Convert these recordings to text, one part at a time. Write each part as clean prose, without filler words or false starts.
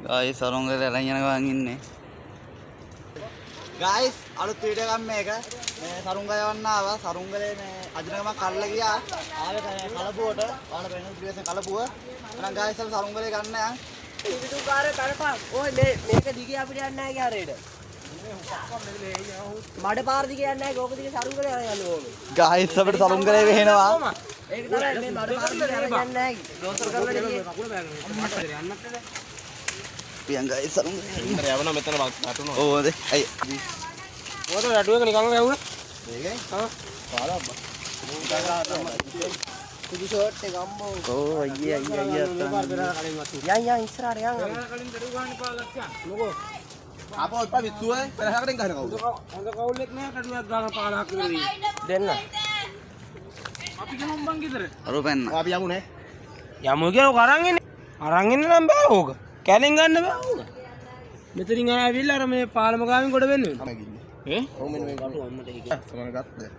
ගායිස් සරුංගලේ අරන් යන ගමන් ඉන්නේ. ගායිස් අලුත් වීඩියෝ එකක් මේක. මේ සරුංගල යවන්න ආවා. සරුංගලේ මේ අදිනකම කල්ලා ගියා. ආවේ කලපුවට. ඔයාලා වෙන පිටිපස්සේ කලපුව. එහෙනම් ගායිස් අපි සරුංගලේ ගන්න යන්. පිටු කාරේ කරපන්. ඔය මේක දිගේ අපිට යන්න නැහැ ගාරේට. මඩ පාර දිගේ යන්න නැහැ. ඕක දිගේ සරුංගලේ යන්න ඕනේ. ගායිස් අපිට සරුංගලේ වෙහෙනවා. ඒක තමයි මේ මඩ පාර දිගේ යන්න නැහැ. දෝතර කරලා දිගේ කකුල බෑගන්න. මට යන්නත් නැහැ. පියන් ගායිස් සරුංගලේ. ඉතින් යවන මෙතන වටුනවා. ඕ හොඳේ. අය. මොකද රඩුවක නිකන් වැවුණා? ඒකයි. ආ. පාලා අම්මා. කුඩු ෂෝට් එක අම්මෝ. ඕ අයියේ අයියේ යන් ඉස්සරහට යන්. කලින් දරුව ගන්න පාලක් යන්න. මොකෝ? ආපහු ඉපා විත්තුවයි පෙරහැරෙන් ගහන කවුද? අඟ කවුල්ලෙක් නෑ කඩුවක් ගන්න පාලක් නෙවෙයි. දෙන්න. අපි ගමු බං ගෙදර. අරුපෙන්න. අපි යමු නේ. යමු කියලා අරන් ඉන්නේ. අරන් ඉන්න නම් බෑ ඕක. කැලෙන් ගන්න බෑ ඕක. මෙතනින් ආවිල්ලා අර මේ පාලම ගාමින් ගොඩ වෙන්නේ. ඔව් මෙන්න මේ ගාට ඔන්නට ඒක. සමන ගත්තා.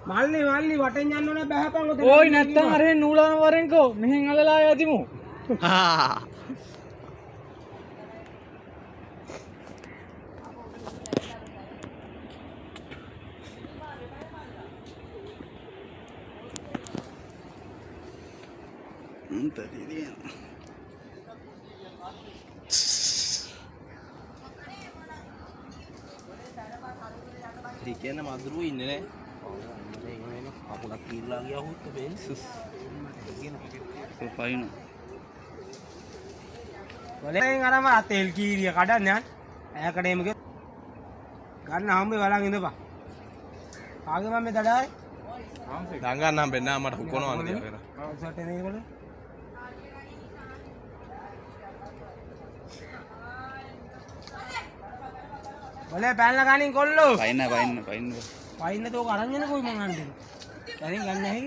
මල්ලි වටෙන් යන්න ඕන බෑපන් ඔතන. ඕයි නැත්තම් අරෙන් නූලාන වරෙන්කෝ මෙහෙන් අලලා යතිමු. හා. ඉතින් මදුරු ඉන්නේ නේ. අපුණක් කීරලා ගියා හොත් බෙන්. පයින්. වලෙන් අරම තෙල් කීරිය කඩන්න යන්න. ඈකට එමුක ගන්න හම්බේ බලන් ඉඳපන්. ආගේ මම මේ දඩායි. දඟන්න හම්බෙන්න මට හුකොනවා අන්තිම වෙන. අවසට එන ඒගොල්ලෝ. වලේ පැනලා ගනින් කොල්ලෝ. පයින්. පයින්න තෝක අරන් යන කොයි මං අන්නේ. දැන් ගන්න නැහැ.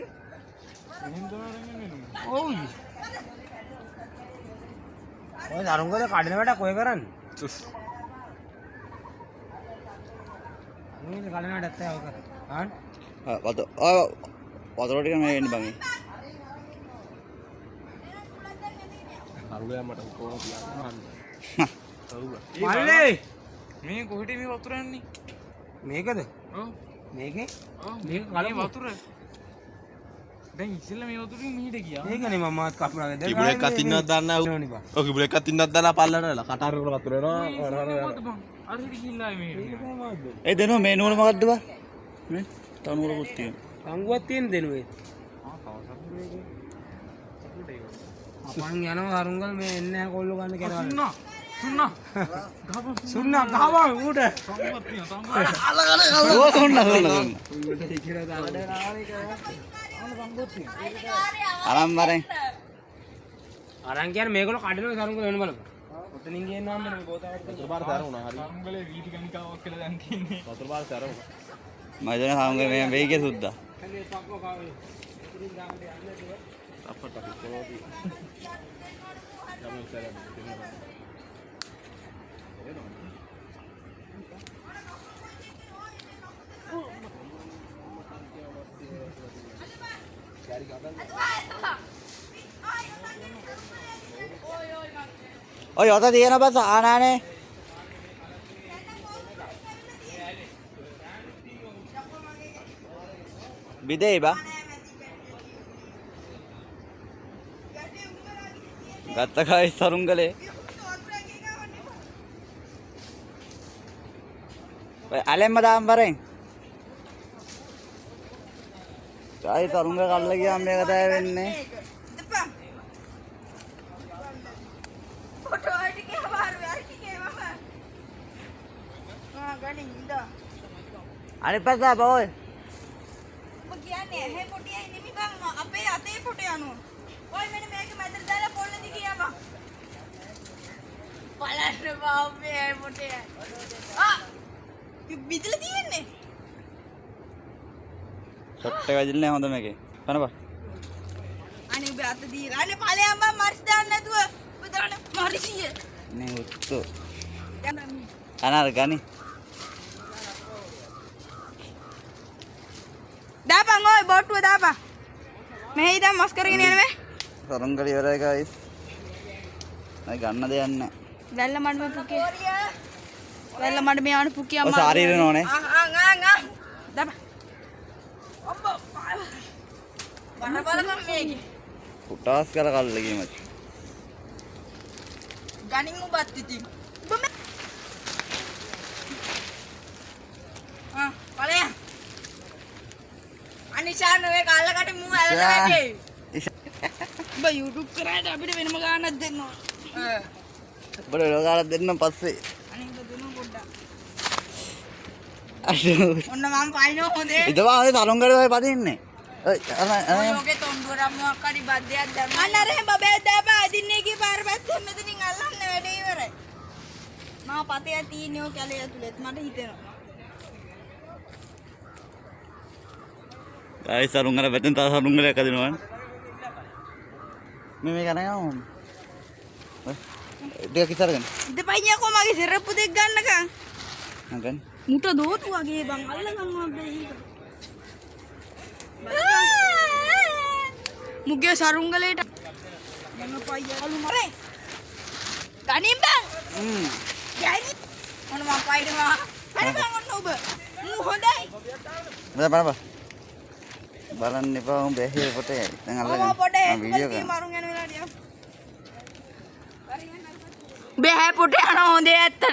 ඔව්. ඔය දරුංගල කඩන වැඩක් ඔය කරන්නේ. අනිත් කඩන වැඩක් තමයි ඔය කරන්නේ. හාන්. වතුර ටික මේ වෙන්න බං. අරුලයා මට හුකොනවා කියලා. ඔව්. මල්ලේ මේ කොහෙට මේ වතුර යන්නේ? මේකද? ඔව්. මේකේ? ඔව්. මේක කලින් වතුර. දැන් ඉස්සෙල්ලා මේ වතුරින් මිහිට ගියා. මේකනේ මම මාත් කපුණා ගෙදර. කිබුල එකක් තින්නවත් දන්නේ නැහැ. ඔව් කිබුල එකක් තින්නවත් දන්නේ නැහැ පල්ලට කටාර වල වතුර එනවා. අර හිටි ගිහිල්ලා මේ. ඒ දෙනෝ මේ නූල මොකද්ද බා? මේ තනුවලකුත් තියෙනවා. අංගුවක් තියෙන දෙනුවේ. අපන් යනවා අරුංගල් මේ එන්නේ නැහැ කොල්ලෝ ගන්න කෙනා. සුන්නා ගහවන් උඩ. ඕ සොන්න. අරන් මරෙන්. අරන් කියන්නේ මේගොල්ලෝ කඩනවා අරුංගල් වෙන බලන්න. ඔතනින් ගේන්නාම මේ බෝතලට වතුර පාර සැරුණා හරි. අංගලේ වීදි ගණිකාවක් කියලා දැන් තියන්නේ. වතුර පාර සැරුණා. මම දෙන සාංගේ මේ වෙයිගේ සුද්දා. කන්නේ පක්කෝ කාවේ. ඉතින් ගාමට යන්නේ අපට කොහොමද? ගමන් සැරෙන්න. ඔය යත තියෙන බස් ආනානේ. බිදේ බා. ගත්ත කයි සරුංගලේ. ඔය අලෙම්ම දාම් බරෙන්. ආයි සරුංග කල්ල ගියාම මේක තමයි වෙන්නේ. ෆොටෝ ටිකේ හමාරු යාර ටිකේ මම. ගණින් ඉඳා. අනිත් පැත්ත බෝයි. ඔබ කියන්නේ ඇහි පොටියයි නෙමෙයි බං අපේ අතේ පොට යනවා. ඔය මෙන්න මේක මැදට දාලා පොල්ල දිගේ යපන්. බලන්න බාම්මේ ඇහි පොටේ. බිදලා තියෙන්නේ. ෂොට් එක වැදින්නේ හොඳ මේකේ. කනපා. අනේ ඔබ අත දීලා. අනේ ඵලයන් බං මරිස් දාන්න නැතුව. ඔබ දාන්න මරිසිය. නේ උත්තෝ. යන්න. අනාර ගනි. දාපන් ඔය බොට්ටුව දාපන්. මෙහෙ ඉඳන් මස් කරගෙන යන්නේ. සරංගල ඉවරයි guys. අය ගන්න දෙයක් නැහැ. වැල්ල මඩ මේ පුකේ. වැල්ල මඩ මේ ආන පුකේ ඔය ශාරීරික නෝනේ. දබ. අම්බා. බලකම් මේකේ. පුටාස් කර කල්ල ගියේ මචං. ගණින් උබත් ඉතින්. බලයන්. අනිෂාන් ඔය කල්ලකට මූ ඇලට වැටේ. උඹ YouTube කරාට අපිට වෙනම ගානක් දෙන්න ඕන. බඩ ලෝකාලක් දෙන්න පස්සේ. අනේ උඹ දුන්නු පොඩ්ඩක්. අයියෝ. ඔන්න මම පයින්නෝ හොඳේ. ඉතවා ඔය සරුංගලේ ඔය පදින්නේ. ඔය ඔය ඔගේ තොණ්ඩුවරම් මොකක් හරි බද්දයක් දැම්මා. අන්න අර බබේ දාපා අදින්නේ කී පාර පැත්තෙන් මෙතනින් අල්ලන්න වැඩේ ඉවරයි. මම පතේ තියෙන්නේ ඔය කැලේ ඇතුළෙත් මට හිතෙනවා. ආයි සරුංගල පැත්තෙන් තව සරුංගලයක් අදිනවා. මේ කරනවා. දෙක කිතරගෙන. දෙපයින් කො මගේ සිරප්පු දෙක ගන්නකම්. නගන්. මුට දෝතු වගේ බං අල්ල ගන්නවා බෑ. මුගේ සරුංගලේට යන්න පයියා අලු මරේ. ගනින් බං. යයි. මොන මම පයින්නවා. හරි බං ඔන්න ඔබ. මූ හොඳයි. බලන්න. බලන්න එපා උඹ ඇහි පොටේ. දැන් අල්ලගන්න. ඔව් පොටේ. මම වීඩියෝ කරනවා. මරුන් යන වෙලාවට යන්න. බෑ පොටේ යන හොඳේ ඇත්තට.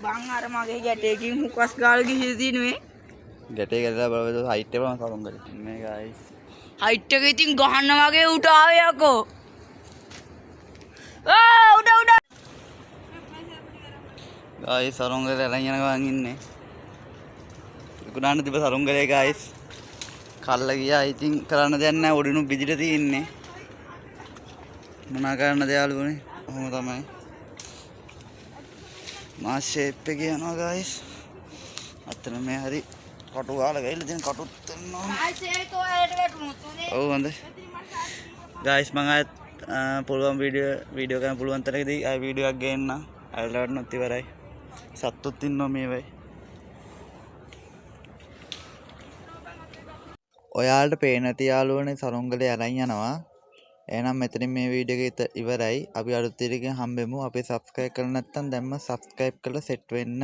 බං අර මගේ ගැටේකින් හුකස් ගාල් ගිහින් දිනුවේ. ගැටේ ගැටලා බලවද හයිට් එක බලන්න සරුංගලේ. මේ ගයිස්. හයිට් එක ඉතින් ගහන්න වගේ උට ආවේ යකෝ. උඩ උඩ. ගයිස් සරුංගලේ අරන් යන ගමන් ඉන්නේ. විකුණන්න තිබ්බ සරුංගලේ ගයිස්. කල්ල ගියා. ඉතින් කරන්න දෙයක් නැහැ. උඩිනු බිදිට තියෙන්නේ. මොනා කරන්න දෙයාලුනේ. ඔහොම තමයි. මා ෂේප් එකේ යනවා ගයිස්. අතන මේ හරි කටු ගාලා ගිහලා තියෙන කටුත් දෙන්නවා. ආයිසේක ඔයාලට වැටුණොත් උනේ. ඔව් හොඳයි. ගයිස් මම ආයෙත් පුළුවන් වීඩියෝ කරන්න පුළුවන් තරකදී ආයෙ වීඩියෝ එකක් ගේන්න. අයලා වටනොත් ඉවරයි. සත්තුත් ඉන්නවා මේ වෙයි. ඔයාලට පේන නැති යාළුවනේ සරුංගලේ අරන් යනවා. එහෙනම් මෙතනින් මේ වීඩියෝ එක ඉවරයි. අපි අලුත් වීඩියෝ එකකින් හම්බෙමු. අපි subscribe කරලා නැත්නම් දැන්ම subscribe කරලා set වෙන්න.